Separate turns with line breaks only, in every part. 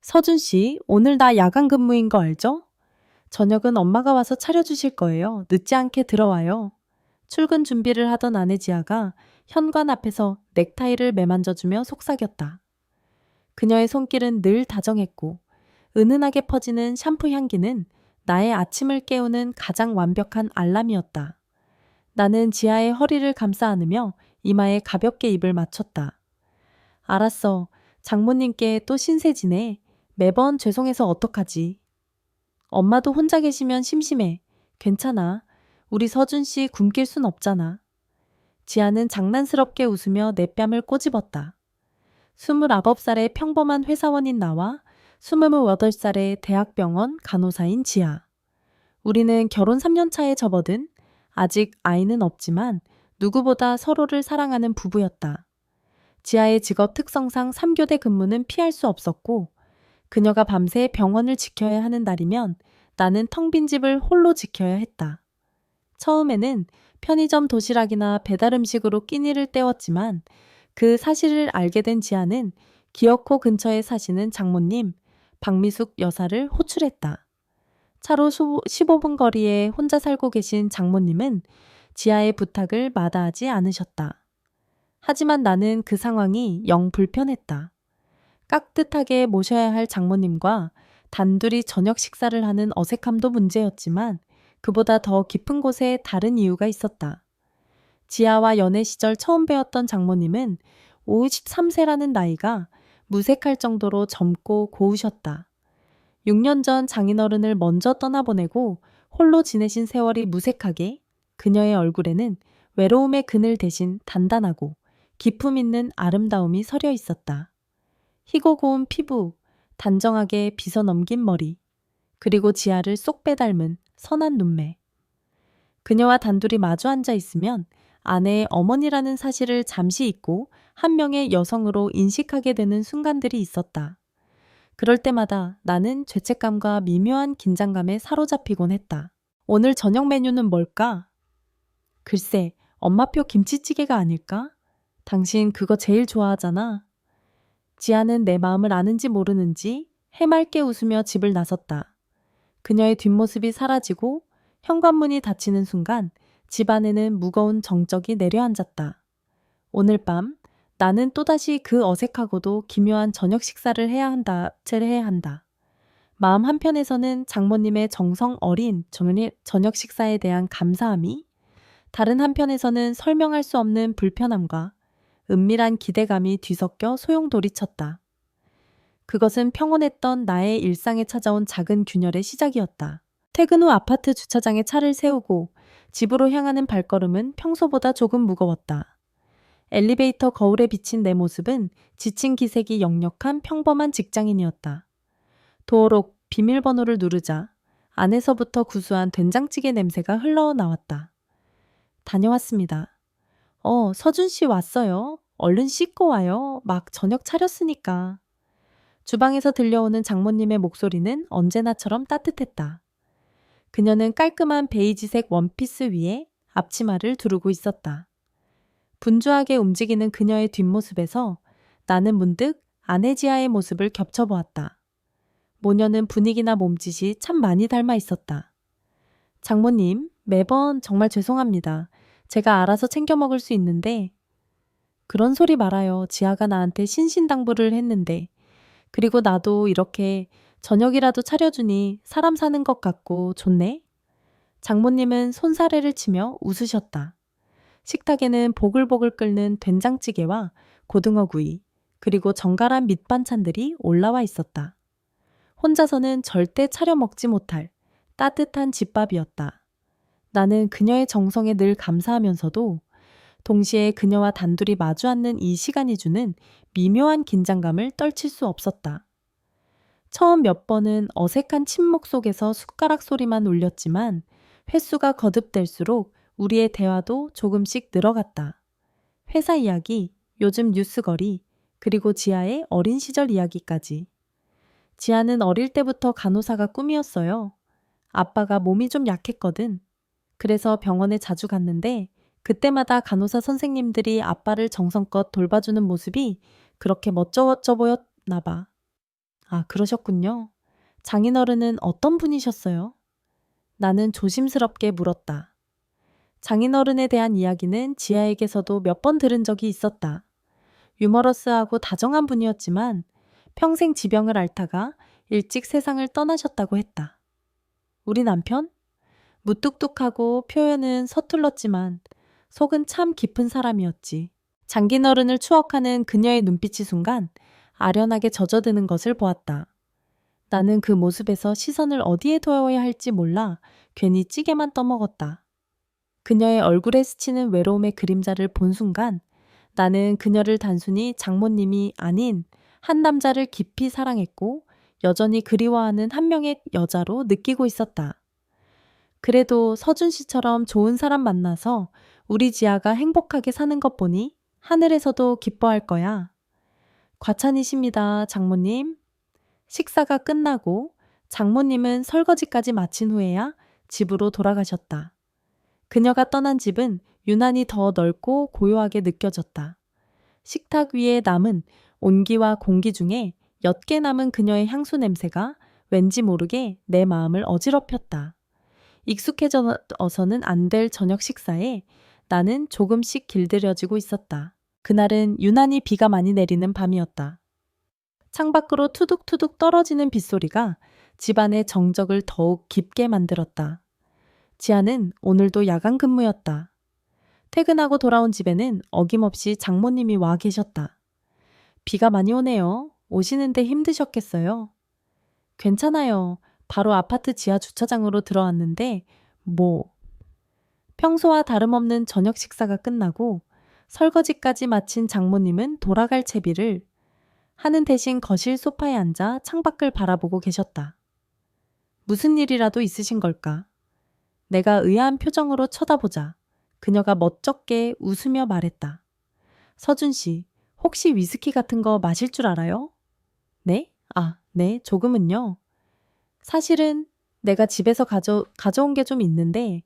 서준 씨, 오늘 나 야간 근무인 거 알죠? 저녁은 엄마가 와서 차려주실 거예요. 늦지 않게 들어와요. 출근 준비를 하던 아내 지아가 현관 앞에서 넥타이를 매만져주며 속삭였다. 그녀의 손길은 늘 다정했고 은은하게 퍼지는 샴푸 향기는 나의 아침을 깨우는 가장 완벽한 알람이었다. 나는 지아의 허리를 감싸 안으며 이마에 가볍게 입을 맞췄다. 알았어. 장모님께 또 신세지네. 매번 죄송해서 어떡하지? 엄마도 혼자 계시면 심심해. 괜찮아. 우리 서준 씨 굶길 순 없잖아. 지아는 장난스럽게 웃으며 내 뺨을 꼬집었다. 29살의 평범한 회사원인 나와 28살의 대학병원 간호사인 지아. 우리는 결혼 3년 차에 접어든 아직 아이는 없지만 누구보다 서로를 사랑하는 부부였다. 지아의 직업 특성상 3교대 근무는 피할 수 없었고 그녀가 밤새 병원을 지켜야 하는 날이면 나는 텅 빈 집을 홀로 지켜야 했다. 처음에는 편의점 도시락이나 배달 음식으로 끼니를 때웠지만 그 사실을 알게 된 지아는 기어코 근처에 사시는 장모님 박미숙 여사를 호출했다. 차로 15분 거리에 혼자 살고 계신 장모님은 지아의 부탁을 마다하지 않으셨다. 하지만 나는 그 상황이 영 불편했다. 깍듯하게 모셔야 할 장모님과 단둘이 저녁 식사를 하는 어색함도 문제였지만 그보다 더 깊은 곳에 다른 이유가 있었다. 지아와 연애 시절 처음 배웠던 장모님은 53세라는 나이가 무색할 정도로 젊고 고우셨다. 6년 전 장인어른을 먼저 떠나보내고 홀로 지내신 세월이 무색하게 그녀의 얼굴에는 외로움의 그늘 대신 단단하고 기품 있는 아름다움이 서려 있었다. 희고 고운 피부, 단정하게 빗어 넘긴 머리, 그리고 지아를 쏙 빼닮은 선한 눈매. 그녀와 단둘이 마주 앉아 있으면 아내의 어머니라는 사실을 잠시 잊고 한 명의 여성으로 인식하게 되는 순간들이 있었다. 그럴 때마다 나는 죄책감과 미묘한 긴장감에 사로잡히곤 했다. 오늘 저녁 메뉴는 뭘까? 글쎄, 엄마표 김치찌개가 아닐까? 당신 그거 제일 좋아하잖아. 지아는 내 마음을 아는지 모르는지 해맑게 웃으며 집을 나섰다. 그녀의 뒷모습이 사라지고 현관문이 닫히는 순간 집 안에는 무거운 정적이 내려앉았다. 오늘 밤 나는 또다시 그 어색하고도 기묘한 저녁 식사를 해야 한다. 마음 한편에서는 장모님의 정성 어린 저녁 식사에 대한 감사함이, 다른 한편에서는 설명할 수 없는 불편함과 은밀한 기대감이 뒤섞여 소용돌이쳤다. 그것은 평온했던 나의 일상에 찾아온 작은 균열의 시작이었다. 퇴근 후 아파트 주차장에 차를 세우고 집으로 향하는 발걸음은 평소보다 조금 무거웠다. 엘리베이터 거울에 비친 내 모습은 지친 기색이 역력한 평범한 직장인이었다. 도어록 비밀번호를 누르자 안에서부터 구수한 된장찌개 냄새가 흘러나왔다. 다녀왔습니다. 서준 씨 왔어요. 얼른 씻고 와요. 막 저녁 차렸으니까. 주방에서 들려오는 장모님의 목소리는 언제나처럼 따뜻했다. 그녀는 깔끔한 베이지색 원피스 위에 앞치마를 두르고 있었다. 분주하게 움직이는 그녀의 뒷모습에서 나는 문득 아내 지아의 모습을 겹쳐보았다. 모녀는 분위기나 몸짓이 참 많이 닮아 있었다. 장모님, 매번 정말 죄송합니다. 제가 알아서 챙겨 먹을 수 있는데. 그런 소리 말아요. 지아가 나한테 신신당부를 했는데. 그리고 나도 이렇게 저녁이라도 차려주니 사람 사는 것 같고 좋네. 장모님은 손사래를 치며 웃으셨다. 식탁에는 보글보글 끓는 된장찌개와 고등어구이, 그리고 정갈한 밑반찬들이 올라와 있었다. 혼자서는 절대 차려 먹지 못할 따뜻한 집밥이었다. 나는 그녀의 정성에 늘 감사하면서도 동시에 그녀와 단둘이 마주 앉는 이 시간이 주는 미묘한 긴장감을 떨칠 수 없었다. 처음 몇 번은 어색한 침묵 속에서 숟가락 소리만 울렸지만 횟수가 거듭될수록 우리의 대화도 조금씩 늘어갔다. 회사 이야기, 요즘 뉴스거리, 그리고 지아의 어린 시절 이야기까지. 지아는 어릴 때부터 간호사가 꿈이었어요. 아빠가 몸이 좀 약했거든. 그래서 병원에 자주 갔는데 그때마다 간호사 선생님들이 아빠를 정성껏 돌봐주는 모습이 그렇게 멋져 보였나 봐. 아, 그러셨군요. 장인어른은 어떤 분이셨어요? 나는 조심스럽게 물었다. 장인어른에 대한 이야기는 지아에게서도 몇 번 들은 적이 있었다. 유머러스하고 다정한 분이었지만 평생 지병을 앓다가 일찍 세상을 떠나셨다고 했다. 우리 남편? 무뚝뚝하고 표현은 서툴렀지만 속은 참 깊은 사람이었지. 장인어른을 추억하는 그녀의 눈빛이 순간 아련하게 젖어드는 것을 보았다. 나는 그 모습에서 시선을 어디에 둬야 할지 몰라 괜히 찌개만 떠먹었다. 그녀의 얼굴에 스치는 외로움의 그림자를 본 순간 나는 그녀를 단순히 장모님이 아닌 한 남자를 깊이 사랑했고 여전히 그리워하는 한 명의 여자로 느끼고 있었다. 그래도 서준 씨처럼 좋은 사람 만나서 우리 지아가 행복하게 사는 것 보니 하늘에서도 기뻐할 거야. 과찬이십니다, 장모님. 식사가 끝나고 장모님은 설거지까지 마친 후에야 집으로 돌아가셨다. 그녀가 떠난 집은 유난히 더 넓고 고요하게 느껴졌다. 식탁 위에 남은 온기와 공기 중에 옅게 남은 그녀의 향수 냄새가 왠지 모르게 내 마음을 어지럽혔다. 익숙해져서는 안 될 저녁 식사에 나는 조금씩 길들여지고 있었다. 그날은 유난히 비가 많이 내리는 밤이었다. 창밖으로 투둑투둑 떨어지는 빗소리가 집안의 정적을 더욱 깊게 만들었다. 지아는 오늘도 야간 근무였다. 퇴근하고 돌아온 집에는 어김없이 장모님이 와 계셨다. 비가 많이 오네요. 오시는데 힘드셨겠어요? 괜찮아요. 바로 아파트 지하 주차장으로 들어왔는데 평소와 다름없는 저녁 식사가 끝나고 설거지까지 마친 장모님은 돌아갈 채비를 하는 대신 거실 소파에 앉아 창밖을 바라보고 계셨다. 무슨 일이라도 있으신 걸까? 내가 의아한 표정으로 쳐다보자 그녀가 멋쩍게 웃으며 말했다. 서준 씨, 혹시 위스키 같은 거 마실 줄 알아요? 네? 아, 네, 조금은요. 사실은 내가 집에서 가져온 게 좀 있는데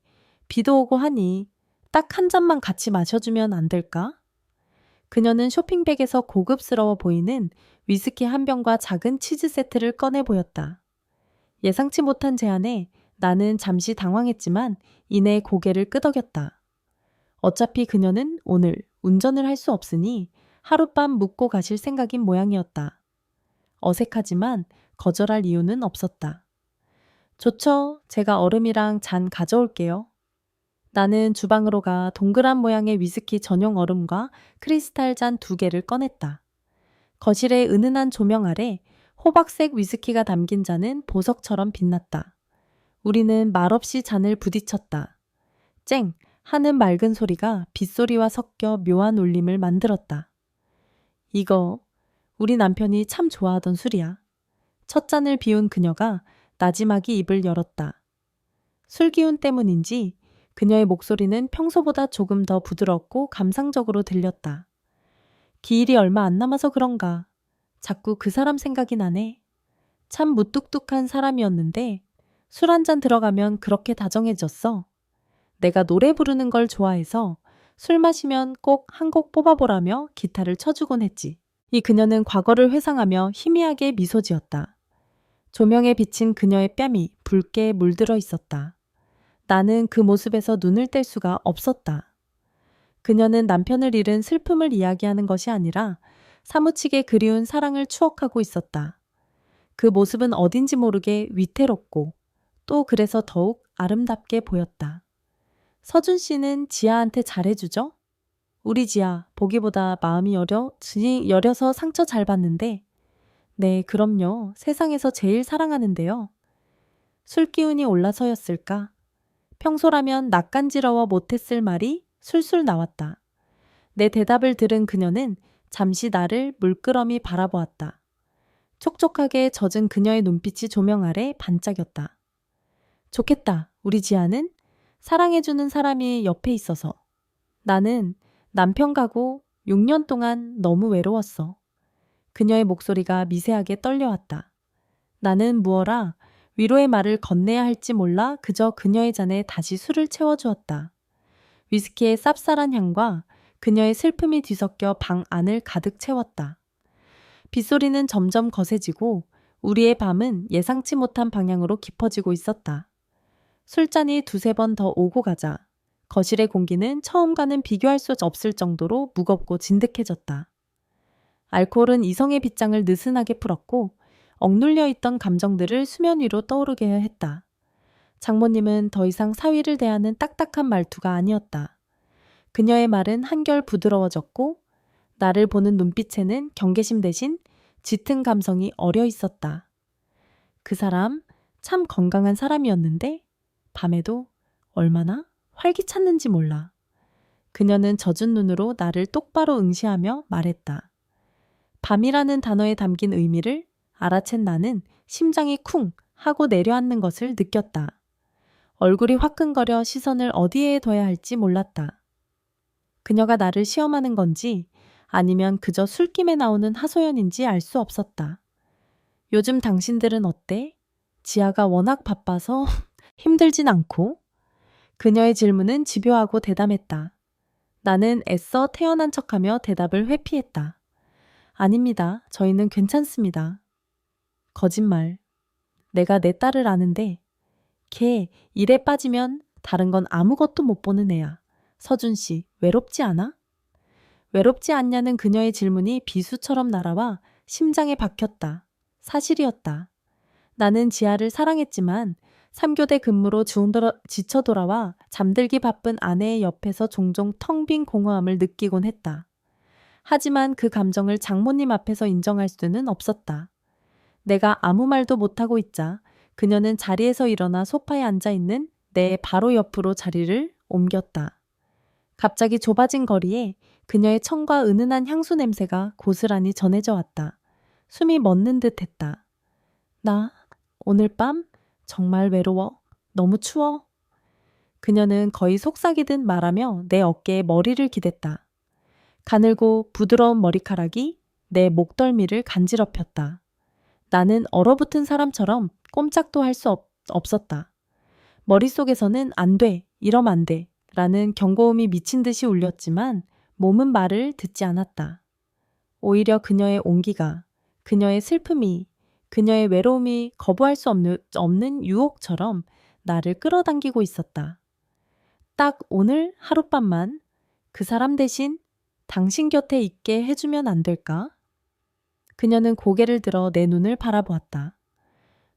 비도 오고 하니 딱 한 잔만 같이 마셔주면 안 될까? 그녀는 쇼핑백에서 고급스러워 보이는 위스키 한 병과 작은 치즈 세트를 꺼내 보였다. 예상치 못한 제안에 나는 잠시 당황했지만 이내 고개를 끄덕였다. 어차피 그녀는 오늘 운전을 할 수 없으니 하룻밤 묵고 가실 생각인 모양이었다. 어색하지만 거절할 이유는 없었다. 좋죠. 제가 얼음이랑 잔 가져올게요. 나는 주방으로 가 동그란 모양의 위스키 전용 얼음과 크리스탈 잔 2개를 꺼냈다. 거실의 은은한 조명 아래 호박색 위스키가 담긴 잔은 보석처럼 빛났다. 우리는 말없이 잔을 부딪혔다. 쨍! 하는 맑은 소리가 빗소리와 섞여 묘한 울림을 만들었다. 이거 우리 남편이 참 좋아하던 술이야. 첫 잔을 비운 그녀가 나지막이 입을 열었다. 술 기운 때문인지 그녀의 목소리는 평소보다 조금 더 부드럽고 감상적으로 들렸다. 기일이 얼마 안 남아서 그런가. 자꾸 그 사람 생각이 나네. 참 무뚝뚝한 사람이었는데 술 한 잔 들어가면 그렇게 다정해졌어. 내가 노래 부르는 걸 좋아해서 술 마시면 꼭 한 곡 뽑아보라며 기타를 쳐주곤 했지. 이 그녀는 과거를 회상하며 희미하게 미소 지었다. 조명에 비친 그녀의 뺨이 붉게 물들어 있었다. 나는 그 모습에서 눈을 뗄 수가 없었다. 그녀는 남편을 잃은 슬픔을 이야기하는 것이 아니라 사무치게 그리운 사랑을 추억하고 있었다. 그 모습은 어딘지 모르게 위태롭고 또 그래서 더욱 아름답게 보였다. 서준 씨는 지아한테 잘해주죠? 우리 지아 보기보다 마음이 여려서 상처 잘 받는데 네, 그럼요. 세상에서 제일 사랑하는데요. 술 기운이 올라서였을까? 평소라면 낯간지러워 못했을 말이 술술 나왔다. 내 대답을 들은 그녀는 잠시 나를 물끄러미 바라보았다. 촉촉하게 젖은 그녀의 눈빛이 조명 아래 반짝였다. 좋겠다. 우리 지아는 사랑해주는 사람이 옆에 있어서. 나는 남편 가고 6년 동안 너무 외로웠어. 그녀의 목소리가 미세하게 떨려왔다. 나는 무어라 위로의 말을 건네야 할지 몰라 그저 그녀의 잔에 다시 술을 채워주었다. 위스키의 쌉쌀한 향과 그녀의 슬픔이 뒤섞여 방 안을 가득 채웠다. 빗소리는 점점 거세지고 우리의 밤은 예상치 못한 방향으로 깊어지고 있었다. 술잔이 두세 번 더 오고 가자 거실의 공기는 처음과는 비교할 수 없을 정도로 무겁고 진득해졌다. 알코올은 이성의 빗장을 느슨하게 풀었고 억눌려 있던 감정들을 수면 위로 떠오르게 했다. 장모님은 더 이상 사위를 대하는 딱딱한 말투가 아니었다. 그녀의 말은 한결 부드러워졌고 나를 보는 눈빛에는 경계심 대신 짙은 감성이 어려 있었다. 그 사람 참 건강한 사람이었는데 밤에도 얼마나 활기찼는지 몰라. 그녀는 젖은 눈으로 나를 똑바로 응시하며 말했다. 밤이라는 단어에 담긴 의미를 알아챈 나는 심장이 쿵 하고 내려앉는 것을 느꼈다. 얼굴이 화끈거려 시선을 어디에 둬야 할지 몰랐다. 그녀가 나를 시험하는 건지 아니면 그저 술김에 나오는 하소연인지 알 수 없었다. 요즘 당신들은 어때? 지아가 워낙 바빠서 힘들진 않고? 그녀의 질문은 집요하고 대담했다. 나는 애써 태연한 척하며 대답을 회피했다. 아닙니다. 저희는 괜찮습니다. 거짓말. 내가 내 딸을 아는데 걔 일에 빠지면 다른 건 아무것도 못 보는 애야. 서준 씨, 외롭지 않아? 외롭지 않냐는 그녀의 질문이 비수처럼 날아와 심장에 박혔다. 사실이었다. 나는 지아를 사랑했지만 3교대 근무로 지쳐 돌아와 잠들기 바쁜 아내의 옆에서 종종 텅 빈 공허함을 느끼곤 했다. 하지만 그 감정을 장모님 앞에서 인정할 수는 없었다. 내가 아무 말도 못하고 있자 그녀는 자리에서 일어나 소파에 앉아 있는 내 바로 옆으로 자리를 옮겼다. 갑자기 좁아진 거리에 그녀의 청과 은은한 향수 냄새가 고스란히 전해져 왔다. 숨이 멎는 듯 했다. 나 오늘 밤 정말 외로워. 너무 추워. 그녀는 거의 속삭이듯 말하며 내 어깨에 머리를 기댔다. 가늘고 부드러운 머리카락이 내 목덜미를 간지럽혔다. 나는 얼어붙은 사람처럼 꼼짝도 할 수 없었다. 머릿속에서는 안 돼, 이러면 안 돼 라는 경고음이 미친 듯이 울렸지만 몸은 말을 듣지 않았다. 오히려 그녀의 온기가, 그녀의 슬픔이, 그녀의 외로움이 거부할 수 없는 유혹처럼 나를 끌어당기고 있었다. 딱 오늘 하룻밤만 그 사람 대신 당신 곁에 있게 해주면 안 될까? 그녀는 고개를 들어 내 눈을 바라보았다.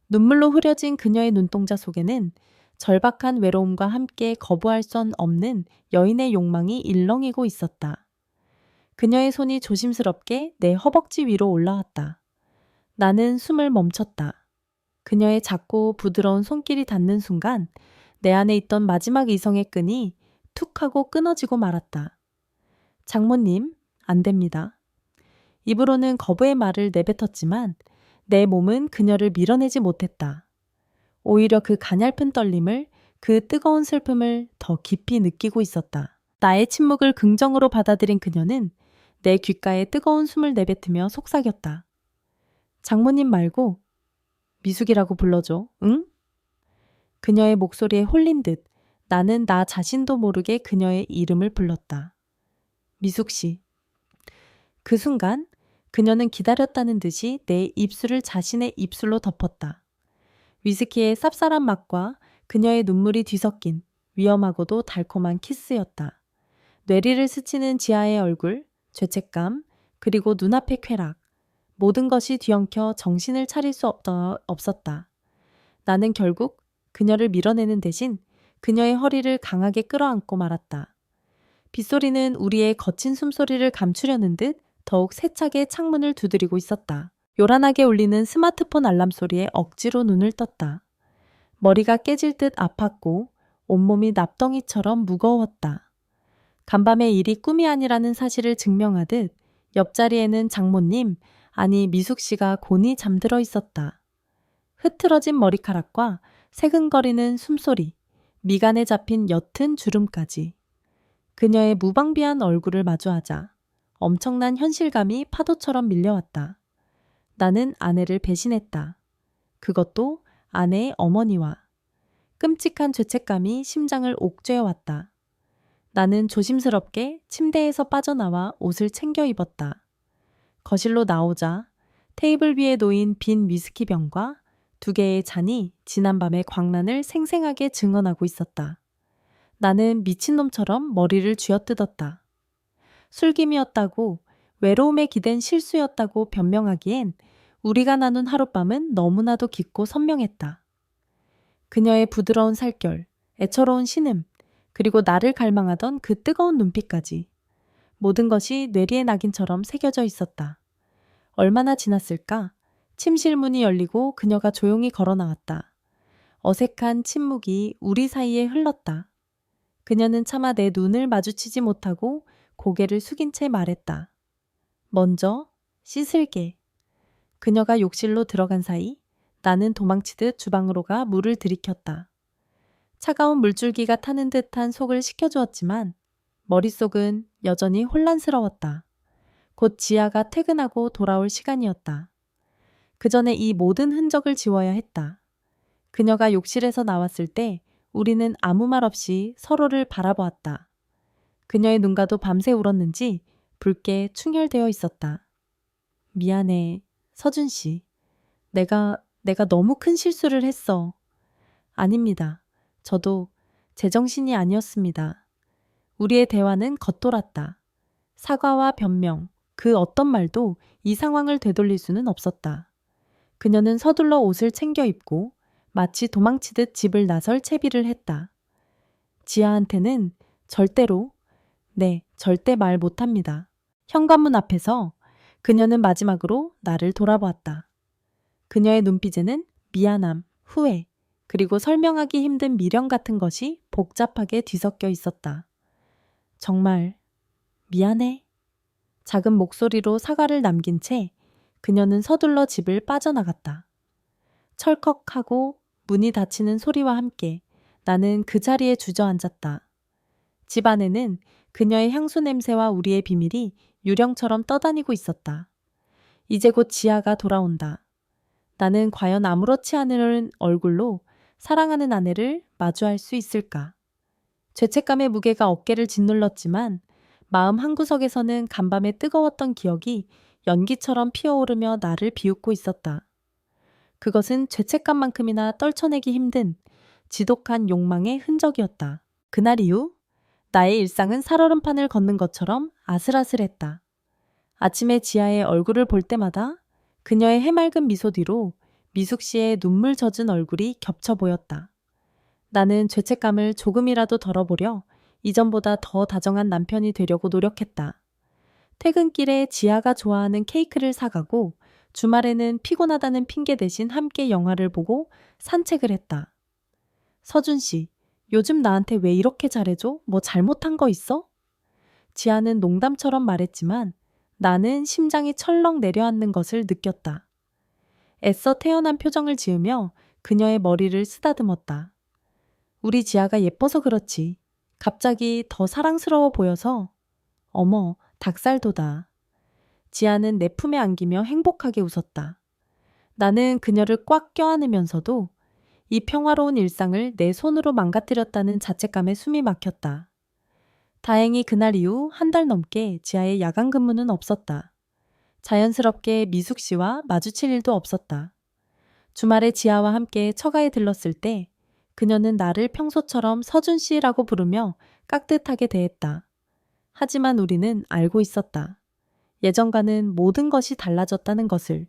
눈물로 흐려진 그녀의 눈동자 속에는 절박한 외로움과 함께 거부할 수 없는 여인의 욕망이 일렁이고 있었다. 그녀의 손이 조심스럽게 내 허벅지 위로 올라왔다. 나는 숨을 멈췄다. 그녀의 작고 부드러운 손길이 닿는 순간 내 안에 있던 마지막 이성의 끈이 툭 하고 끊어지고 말았다. 장모님, 안 됩니다. 입으로는 거부의 말을 내뱉었지만 내 몸은 그녀를 밀어내지 못했다. 오히려 그 가냘픈 떨림을, 그 뜨거운 슬픔을 더 깊이 느끼고 있었다. 나의 침묵을 긍정으로 받아들인 그녀는 내 귓가에 뜨거운 숨을 내뱉으며 속삭였다. 장모님 말고 미숙이라고 불러줘, 응? 그녀의 목소리에 홀린 듯 나는 나 자신도 모르게 그녀의 이름을 불렀다. 미숙 씨. 그 순간 그녀는 기다렸다는 듯이 내 입술을 자신의 입술로 덮었다. 위스키의 쌉쌀한 맛과 그녀의 눈물이 뒤섞인 위험하고도 달콤한 키스였다. 뇌리를 스치는 지아의 얼굴, 죄책감, 그리고 눈앞의 쾌락. 모든 것이 뒤엉켜 정신을 차릴 수 없었다. 나는 결국 그녀를 밀어내는 대신 그녀의 허리를 강하게 끌어안고 말았다. 빗소리는 우리의 거친 숨소리를 감추려는 듯 더욱 세차게 창문을 두드리고 있었다. 요란하게 울리는 스마트폰 알람 소리에 억지로 눈을 떴다. 머리가 깨질 듯 아팠고 온몸이 납덩이처럼 무거웠다. 간밤의 일이 꿈이 아니라는 사실을 증명하듯 옆자리에는 장모님, 아니 미숙 씨가 곤히 잠들어 있었다. 흐트러진 머리카락과 새근거리는 숨소리, 미간에 잡힌 옅은 주름까지. 그녀의 무방비한 얼굴을 마주하자 엄청난 현실감이 파도처럼 밀려왔다. 나는 아내를 배신했다. 그것도 아내의 어머니와. 끔찍한 죄책감이 심장을 옥죄어왔다. 나는 조심스럽게 침대에서 빠져나와 옷을 챙겨 입었다. 거실로 나오자 테이블 위에 놓인 빈 위스키 병과 2개의 잔이 지난밤의 광란을 생생하게 증언하고 있었다. 나는 미친놈처럼 머리를 쥐어뜯었다. 술김이었다고, 외로움에 기댄 실수였다고 변명하기엔 우리가 나눈 하룻밤은 너무나도 깊고 선명했다. 그녀의 부드러운 살결, 애처로운 신음, 그리고 나를 갈망하던 그 뜨거운 눈빛까지. 모든 것이 뇌리의 낙인처럼 새겨져 있었다. 얼마나 지났을까? 침실 문이 열리고 그녀가 조용히 걸어 나왔다. 어색한 침묵이 우리 사이에 흘렀다. 그녀는 차마 내 눈을 마주치지 못하고 고개를 숙인 채 말했다. 먼저 씻을게. 그녀가 욕실로 들어간 사이 나는 도망치듯 주방으로 가 물을 들이켰다. 차가운 물줄기가 타는 듯한 속을 식혀주었지만 머릿속은 여전히 혼란스러웠다. 곧 지아가 퇴근하고 돌아올 시간이었다. 그 전에 이 모든 흔적을 지워야 했다. 그녀가 욕실에서 나왔을 때 우리는 아무 말 없이 서로를 바라보았다. 그녀의 눈가도 밤새 울었는지 붉게 충혈되어 있었다. 미안해, 서준 씨. 내가 너무 큰 실수를 했어. 아닙니다. 저도 제정신이 아니었습니다. 우리의 대화는 겉돌았다. 사과와 변명, 그 어떤 말도 이 상황을 되돌릴 수는 없었다. 그녀는 서둘러 옷을 챙겨 입고 마치 도망치듯 집을 나설 채비를 했다. 지아한테는 절대로, 네, 절대 말 못합니다. 현관문 앞에서 그녀는 마지막으로 나를 돌아보았다. 그녀의 눈빛에는 미안함, 후회, 그리고 설명하기 힘든 미련 같은 것이 복잡하게 뒤섞여 있었다. 정말 미안해. 작은 목소리로 사과를 남긴 채 그녀는 서둘러 집을 빠져나갔다. 철컥하고 문이 닫히는 소리와 함께 나는 그 자리에 주저앉았다. 집 안에는 그녀의 향수 냄새와 우리의 비밀이 유령처럼 떠다니고 있었다. 이제 곧 지아가 돌아온다. 나는 과연 아무렇지 않은 얼굴로 사랑하는 아내를 마주할 수 있을까? 죄책감의 무게가 어깨를 짓눌렀지만 마음 한구석에서는 간밤에 뜨거웠던 기억이 연기처럼 피어오르며 나를 비웃고 있었다. 그것은 죄책감만큼이나 떨쳐내기 힘든 지독한 욕망의 흔적이었다. 그날 이후 나의 일상은 살얼음판을 걷는 것처럼 아슬아슬했다. 아침에 지아의 얼굴을 볼 때마다 그녀의 해맑은 미소 뒤로 미숙 씨의 눈물 젖은 얼굴이 겹쳐 보였다. 나는 죄책감을 조금이라도 덜어보려 이전보다 더 다정한 남편이 되려고 노력했다. 퇴근길에 지아가 좋아하는 케이크를 사가고 주말에는 피곤하다는 핑계 대신 함께 영화를 보고 산책을 했다. 서준 씨, 요즘 나한테 왜 이렇게 잘해줘? 뭐 잘못한 거 있어? 지아는 농담처럼 말했지만 나는 심장이 철렁 내려앉는 것을 느꼈다. 애써 태연한 표정을 지으며 그녀의 머리를 쓰다듬었다. 우리 지아가 예뻐서 그렇지. 갑자기 더 사랑스러워 보여서. 어머, 닭살도다. 지아는 내 품에 안기며 행복하게 웃었다. 나는 그녀를 꽉 껴안으면서도 이 평화로운 일상을 내 손으로 망가뜨렸다는 자책감에 숨이 막혔다. 다행히 그날 이후 1달 넘게 지아의 야간 근무는 없었다. 자연스럽게 미숙 씨와 마주칠 일도 없었다. 주말에 지아와 함께 처가에 들렀을 때 그녀는 나를 평소처럼 서준 씨라고 부르며 깍듯하게 대했다. 하지만 우리는 알고 있었다. 예전과는 모든 것이 달라졌다는 것을.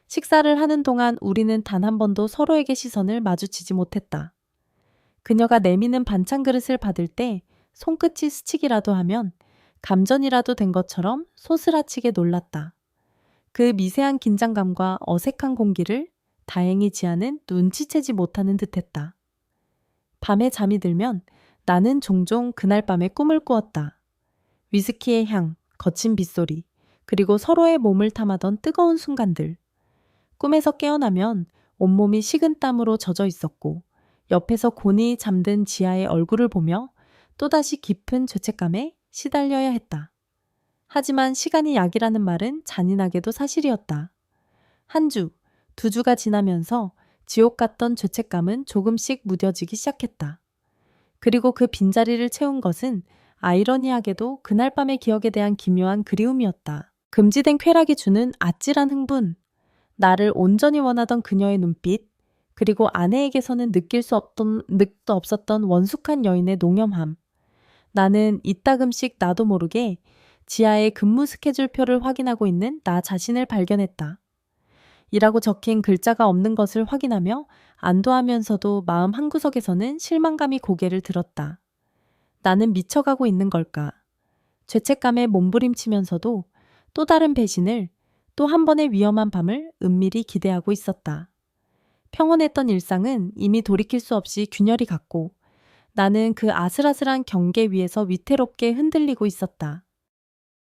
식사를 하는 동안 우리는 단 한 번도 서로에게 시선을 마주치지 못했다. 그녀가 내미는 반찬 그릇을 받을 때 손끝이 스치기라도 하면 감전이라도 된 것처럼 소스라치게 놀랐다. 그 미세한 긴장감과 어색한 공기를 다행히 지아는 눈치채지 못하는 듯했다. 밤에 잠이 들면 나는 종종 그날 밤에 꿈을 꾸었다. 위스키의 향, 거친 빗소리, 그리고 서로의 몸을 탐하던 뜨거운 순간들. 꿈에서 깨어나면 온몸이 식은땀으로 젖어 있었고 옆에서 곤히 잠든 지아의 얼굴을 보며 또다시 깊은 죄책감에 시달려야 했다. 하지만 시간이 약이라는 말은 잔인하게도 사실이었다. 1주, 2주가 지나면서 지옥 같던 죄책감은 조금씩 무뎌지기 시작했다. 그리고 그 빈자리를 채운 것은 아이러니하게도 그날 밤의 기억에 대한 기묘한 그리움이었다. 금지된 쾌락이 주는 아찔한 흥분. 나를 온전히 원하던 그녀의 눈빛, 그리고 아내에게서는 느낄 수 없던, 늑도 없었던 원숙한 여인의 농염함. 나는 이따금씩 나도 모르게 지하의 근무 스케줄표를 확인하고 있는 나 자신을 발견했다. 이라고 적힌 글자가 없는 것을 확인하며 안도하면서도 마음 한구석에서는 실망감이 고개를 들었다. 나는 미쳐가고 있는 걸까? 죄책감에 몸부림치면서도 또 다른 배신을, 또 한 번의 위험한 밤을 은밀히 기대하고 있었다. 평온했던 일상은 이미 돌이킬 수 없이 균열이 갔고 나는 그 아슬아슬한 경계 위에서 위태롭게 흔들리고 있었다.